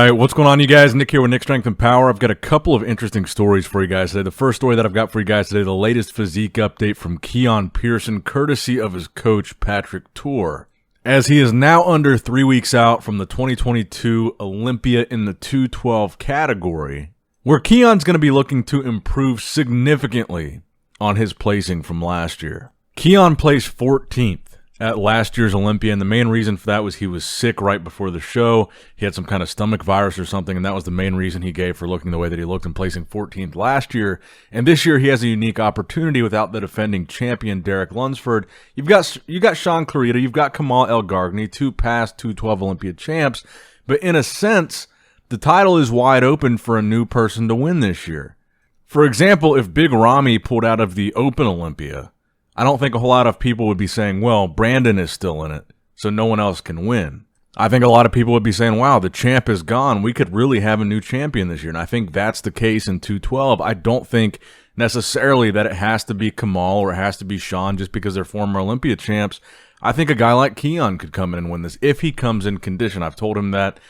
Alright, what's going on, you guys? Nick here with Nick Strength and Power. I've got a couple of interesting stories for you guys today. The first story that I've got for you guys today, the latest physique update from Keone Pearson, courtesy of his coach, Patrick Tour. As he is now under 3 weeks out from the 2022 Olympia in the 212 category, where Keone's going to be looking to improve significantly on his placing from last year. Keone placed 14th at last year's Olympia, and the main reason for that was he was sick right before the show. He had some kind of stomach virus or something, and that was the main reason he gave for looking the way that he looked and placing 14th last year. And this year he has a unique opportunity without the defending champion Derek Lunsford. You got Sean Clarita, you've got Kamal El Gargani, two past 212 Olympia champs, but in a sense, the title is wide open for a new person to win this year. For example, if Big Ramy pulled out of the Open Olympia, I don't think a whole lot of people would be saying, well, Brandon is still in it, so no one else can win. I think a lot of people would be saying, wow, the champ is gone. We could really have a new champion this year. And I think that's the case in 212. I don't think necessarily that it has to be Kamal or it has to be Sean just because they're former Olympia champs. I think a guy like Keone could come in and win this if he comes in condition. I've told him that.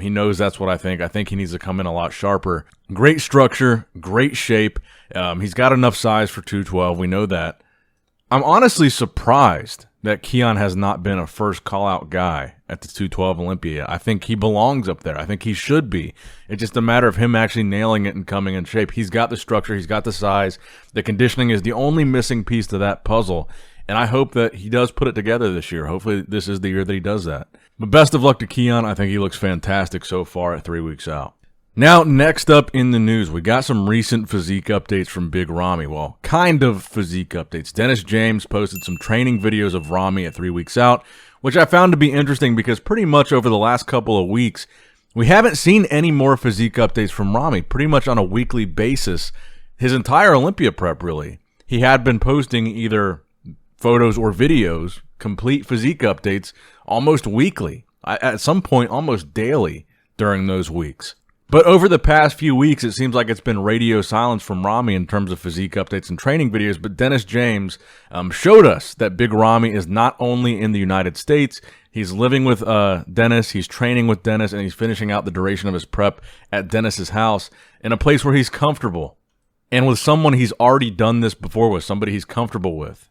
He knows that's what I think. I think he needs to come in a lot sharper. Great structure, great shape. He's got enough size for 212. We know that. I'm honestly surprised that Keone has not been a first call-out guy at the 212 Olympia. I think he belongs up there. I think he should be. It's just a matter of him actually nailing it and coming in shape. He's got the structure. He's got the size. The conditioning is the only missing piece to that puzzle, and I hope that he does put it together this year. Hopefully this is the year that he does that. But best of luck to Keone. I think he looks fantastic so far at 3 weeks out. Now, next up in the news, we got some recent physique updates from Big Ramy. Well, kind of physique updates. Dennis James posted some training videos of Ramy at 3 weeks out, which I found to be interesting because pretty much over the last couple of weeks, we haven't seen any more physique updates from Ramy, pretty much on a weekly basis. His entire Olympia prep, really. He had been posting either photos or videos, complete physique updates, almost weekly. At some point, almost daily during those weeks. But over the past few weeks, it seems like it's been radio silence from Ramy in terms of physique updates and training videos. But Dennis James showed us that Big Ramy is not only in the United States, he's living with Dennis, he's training with Dennis, and he's finishing out the duration of his prep at Dennis's house in a place where he's comfortable. And with someone he's already done this before with, somebody he's comfortable with.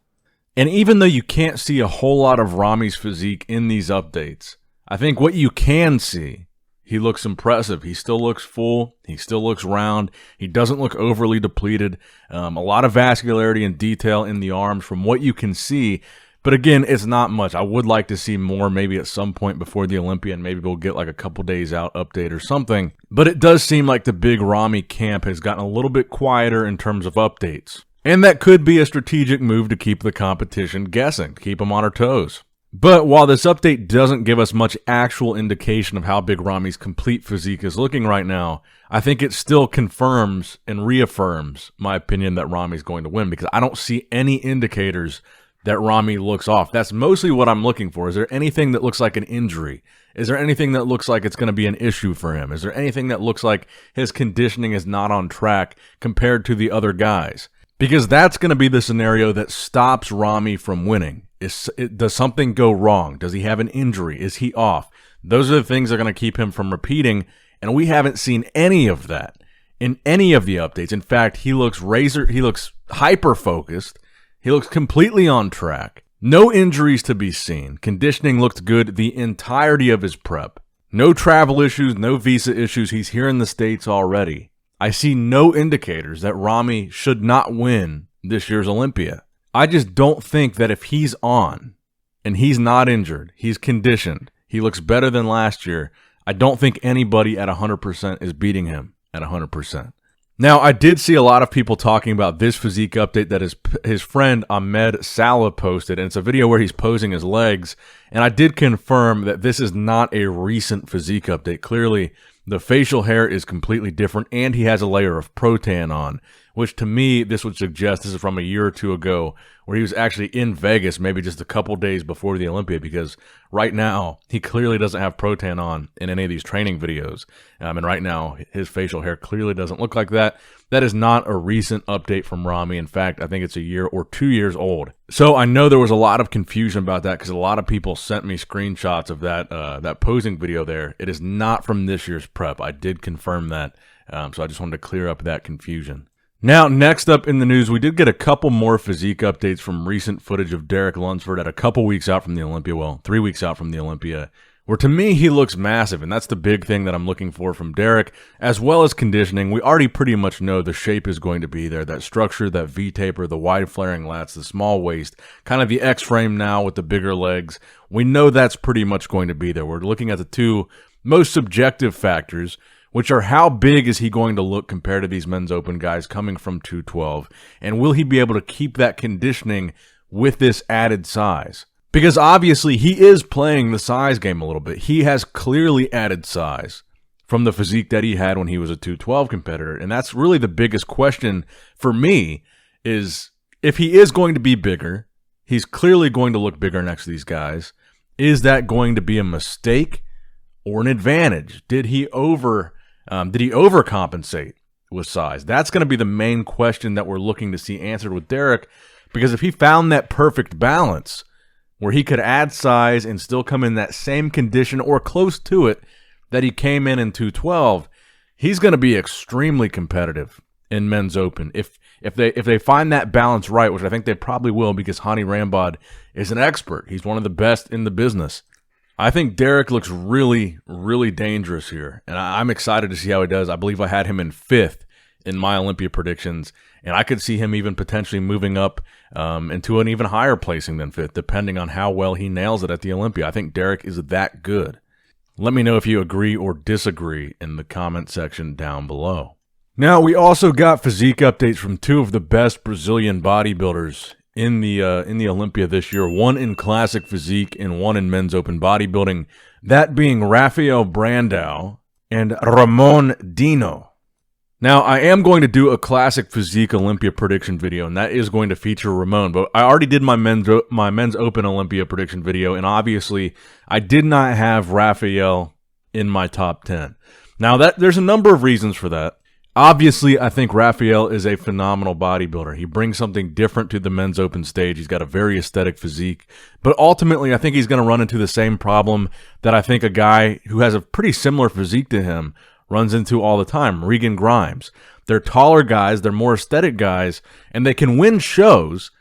And even though you can't see a whole lot of Ramy's physique in these updates, I think what you can see, he looks impressive. He still looks full. He still looks round. He doesn't look overly depleted. A lot of vascularity and detail in the arms from what you can see. But again, it's not much. I would like to see more maybe at some point before the Olympia, and maybe we'll get like a couple days out update or something. But it does seem like the Big Ramy camp has gotten a little bit quieter in terms of updates. And that could be a strategic move to keep the competition guessing, to keep them on our toes. But while this update doesn't give us much actual indication of how Big Ramy's complete physique is looking right now, I think it still confirms and reaffirms my opinion that Ramy's going to win, because I don't see any indicators that Ramy looks off. That's mostly what I'm looking for. Is there anything that looks like an injury? Is there anything that looks like it's going to be an issue for him? Is there anything that looks like his conditioning is not on track compared to the other guys? Because that's going to be the scenario that stops Ramy from winning. Does something go wrong? Does he have an injury? Is he off? Those are the things that are going to keep him from repeating, and we haven't seen any of that in any of the updates. In fact, he looks hyper-focused. He looks completely on track. No injuries to be seen. Conditioning looked good the entirety of his prep. No travel issues, no visa issues. He's here in the States already. I see no indicators that Ramy should not win this year's Olympia. I just don't think that if he's on and he's not injured, he's conditioned, he looks better than last year, I don't think anybody at 100% is beating him at 100%. Now, I did see a lot of people talking about this physique update that his friend Ahmed Salah posted, and it's a video where he's posing his legs, and I did confirm that this is not a recent physique update. Clearly, the facial hair is completely different, and he has a layer of protan on, which to me, this would suggest this is from a year or two ago, where he was actually in Vegas maybe just a couple days before the Olympia, because right now he clearly doesn't have Protan on in any of these training videos. And right now his facial hair clearly doesn't look like that. That is not a recent update from Ramy. In fact, I think it's a year or 2 years old. So I know there was a lot of confusion about that because a lot of people sent me screenshots of that posing video there. It is not from this year's prep. I did confirm that. So I just wanted to clear up that confusion. Now, next up in the news, we did get a couple more physique updates from recent footage of Derek Lunsford at a couple weeks out from the Olympia, well, 3 weeks out from the Olympia, where to me he looks massive, and that's the big thing that I'm looking for from Derek, as well as conditioning. We already pretty much know the shape is going to be there, that structure, that V-taper, the wide flaring lats, the small waist, kind of the X-frame now with the bigger legs. We know that's pretty much going to be there. We're looking at the two most subjective factors, which are how big is he going to look compared to these men's open guys coming from 212, and will he be able to keep that conditioning with this added size? Because obviously he is playing the size game a little bit. He has clearly added size from the physique that he had when he was a 212 competitor, and that's really the biggest question for me, is if he is going to be bigger, he's clearly going to look bigger next to these guys. Is that going to be a mistake or an advantage? Did he overcompensate with size? That's going to be the main question that we're looking to see answered with Derek, because if he found that perfect balance where he could add size and still come in that same condition or close to it that he came in 212, he's going to be extremely competitive in men's open. If they find that balance right, which I think they probably will, because Hani Rambod is an expert. He's one of the best in the business. I think Derek looks really, really dangerous here, and I'm excited to see how he does. I believe I had him in 5th in my Olympia predictions, and I could see him even potentially moving up into an even higher placing than 5th, depending on how well he nails it at the Olympia. I think Derek is that good. Let me know if you agree or disagree in the comment section down below. Now, we also got physique updates from two of the best Brazilian bodybuilders in the Olympia this year, one in classic physique and one in men's open bodybuilding, that being Rafael Brandao and Ramon Dino. Now, I am going to do a classic physique Olympia prediction video, and that is going to feature Ramon, but I already did my men's open Olympia prediction video, and obviously I did not have Rafael in my top 10. Now, there's a number of reasons for that. Obviously, I think Rafael is a phenomenal bodybuilder. He brings something different to the men's open stage. He's got a very aesthetic physique. But ultimately, I think he's going to run into the same problem that I think a guy who has a pretty similar physique to him runs into all the time, Regan Grimes. They're taller guys, they're more aesthetic guys, and they can win shows.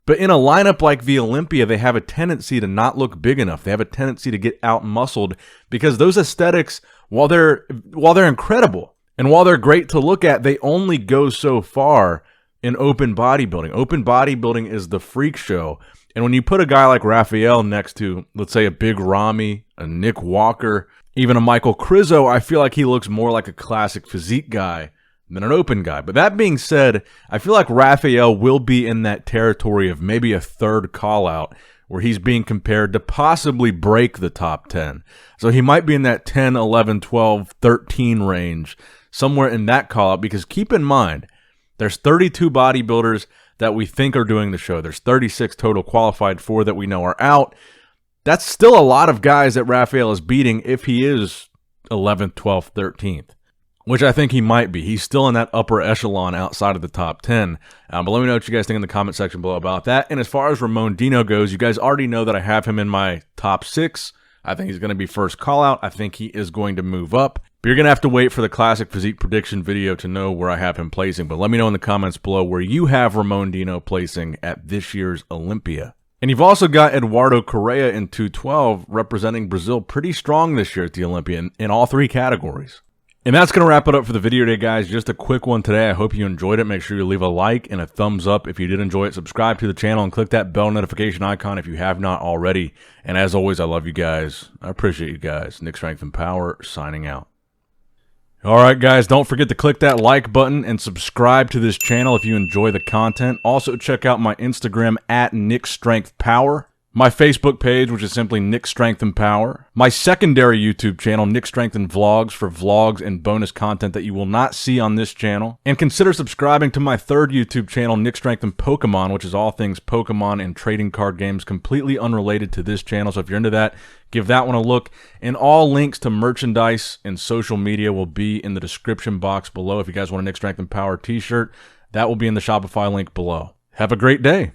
But in a lineup like the Olympia, they have a tendency to not look big enough. They have a tendency to get out-muscled because those aesthetics, while they're incredible, and while they're great to look at, they only go so far in open bodybuilding. Open bodybuilding is the freak show. And when you put a guy like Rafael next to, let's say, a big Ramy, a Nick Walker, even a Michael Krizo, I feel like he looks more like a classic physique guy than an open guy. But that being said, I feel like Rafael will be in that territory of maybe a third call-out where he's being compared to possibly break the top 10. So he might be in that 10, 11, 12, 13 range, somewhere in that call-out, because keep in mind, there's 32 bodybuilders that we think are doing the show. There's 36 total qualified for that we know are out. That's still a lot of guys that Rafael is beating if he is 11th, 12th, 13th, which I think he might be. He's still in that upper echelon outside of the top 10. But let me know what you guys think in the comment section below about that. And as far as Ramon Dino goes, you guys already know that I have him in my top 6. I think he's going to be first call-out. I think he is going to move up. But you're going to have to wait for the classic physique prediction video to know where I have him placing. But let me know in the comments below where you have Ramon Dino placing at this year's Olympia. And you've also got Eduardo Correa in 212 representing Brazil pretty strong this year at the Olympia in all 3 categories. And that's going to wrap it up for the video today, guys. Just a quick one today. I hope you enjoyed it. Make sure you leave a like and a thumbs up if you did enjoy it. Subscribe to the channel and click that bell notification icon if you have not already. And as always, I love you guys. I appreciate you guys. Nick Strength and Power signing out. All right, guys, don't forget to click that like button and subscribe to this channel if you enjoy the content. Also, check out my Instagram at NickStrengthPower. my Facebook page, which is simply Nick Strength and Power, my secondary YouTube channel, Nick Strength and Vlogs, for vlogs and bonus content that you will not see on this channel, and consider subscribing to my third YouTube channel, Nick Strength and Pokemon, which is all things Pokemon and trading card games, completely unrelated to this channel. So if you're into that, give that one a look, and all links to merchandise and social media will be in the description box below. If you guys want a Nick Strength and Power t-shirt, that will be in the Shopify link below. Have a great day.